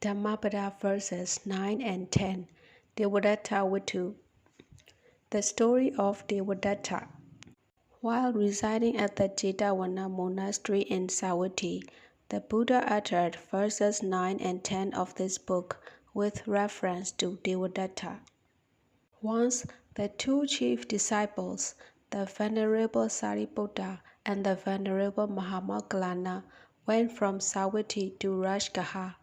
Dhammapada verses 9 and 10. Devadatta Vitu. The story of Devadatta. While residing at the Jetavana monastery in Savatthi, the Buddha uttered verses 9 and 10 of this book with reference to Devadatta. Once the two chief disciples, the Venerable Sariputta and the Venerable Mahamoggallana, went from Savatthi to Rajagaha.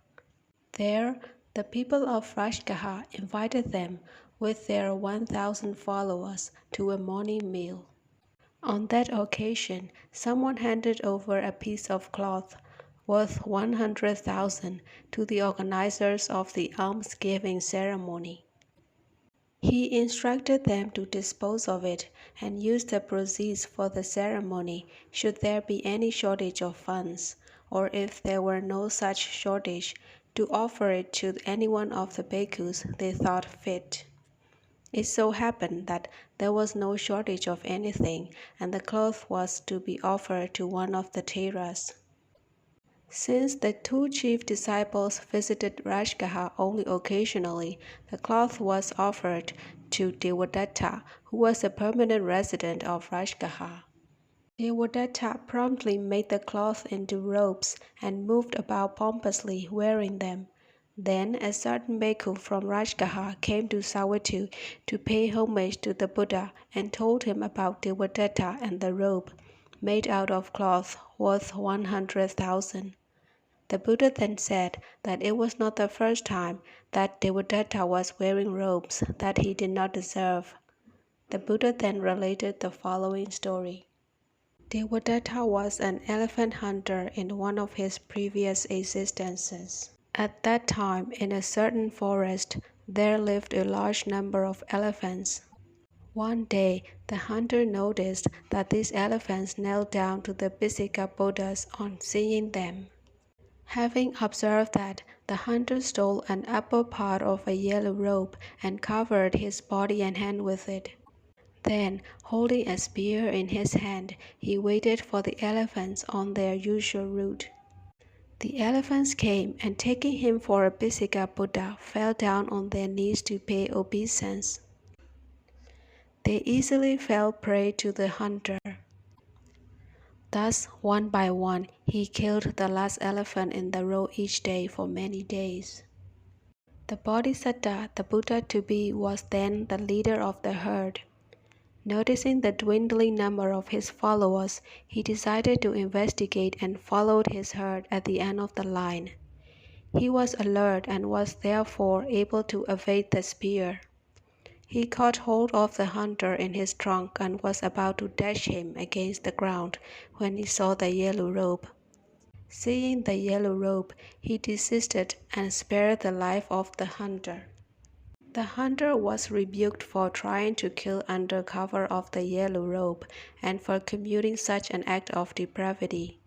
There, the people of Rajagaha invited them with their 1,000 followers to a morning meal. On that occasion, someone handed over a piece of cloth worth 100,000 to the organizers of the almsgiving ceremony. He instructed them to dispose of it and use the proceeds for the ceremony should there be any shortage of funds, or if there were no such shortage, to offer it to any one of the bhikkhus they thought fit. It so happened that there was no shortage of anything, and the cloth was to be offered to one of the Theras. Since the two chief disciples visited Rajagaha only occasionally, the cloth was offered to Devadatta, who was a permanent resident of Rajagaha. Devadatta promptly made the cloth into robes and moved about pompously wearing them. Then a certain bhikkhu from Rajagaha came to Savatthi to pay homage to the Buddha and told him about Devadatta and the robe, made out of cloth worth 100,000. The Buddha then said that it was not the first time that Devadatta was wearing robes that he did not deserve. The Buddha then related the following story. Devadatta was an elephant hunter in one of his previous existences. At that time, in a certain forest, there lived a large number of elephants. One day, the hunter noticed that these elephants knelt down to the Pisika Buddhas on seeing them. Having observed that, the hunter stole an upper part of a yellow robe and covered his body and hand with it. Then, holding a spear in his hand, he waited for the elephants on their usual route. The elephants came and, taking him for a Pisika Buddha, fell down on their knees to pay obeisance. They easily fell prey to the hunter. Thus, one by one, he killed the last elephant in the row each day for many days. The Bodhisatta, the Buddha to be, was then the leader of the herd. Noticing the dwindling number of his followers, he decided to investigate and followed his herd at the end of the line. He was alert and was therefore able to evade the spear. He caught hold of the hunter in his trunk and was about to dash him against the ground when he saw the yellow robe. Seeing the yellow robe, he desisted and spared the life of the hunter. The hunter was rebuked for trying to kill under cover of the yellow robe and for committing such an act of depravity.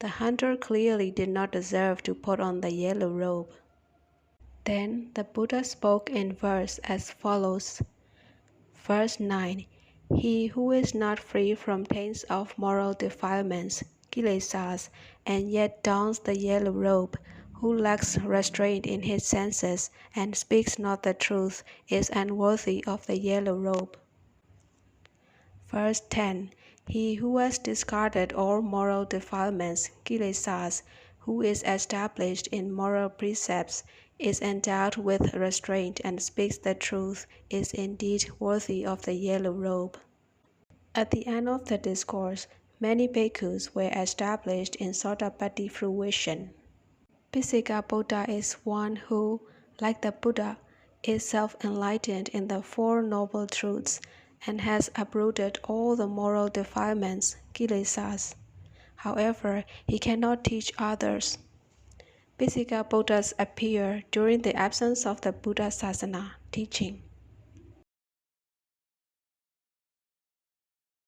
The hunter clearly did not deserve to put on the yellow robe. Then the Buddha spoke in verse as follows. Verse 9. He who is not free from taints of moral defilements, kilesas, and yet dons the yellow robe, who lacks restraint in his senses and speaks not the truth, is unworthy of the yellow robe. Verse 10. He who has discarded all moral defilements, kilesas, who is established in moral precepts, is endowed with restraint and speaks the truth, is indeed worthy of the yellow robe. At the end of the discourse, many bhikkhus were established in Sotapaddi fruition. Pisika Buddha is one who, like the Buddha, is self-enlightened in the Four Noble Truths and has uprooted all the moral defilements, kilesas. However, he cannot teach others. Pisika Buddhas appear during the absence of the Buddha Sasana teaching.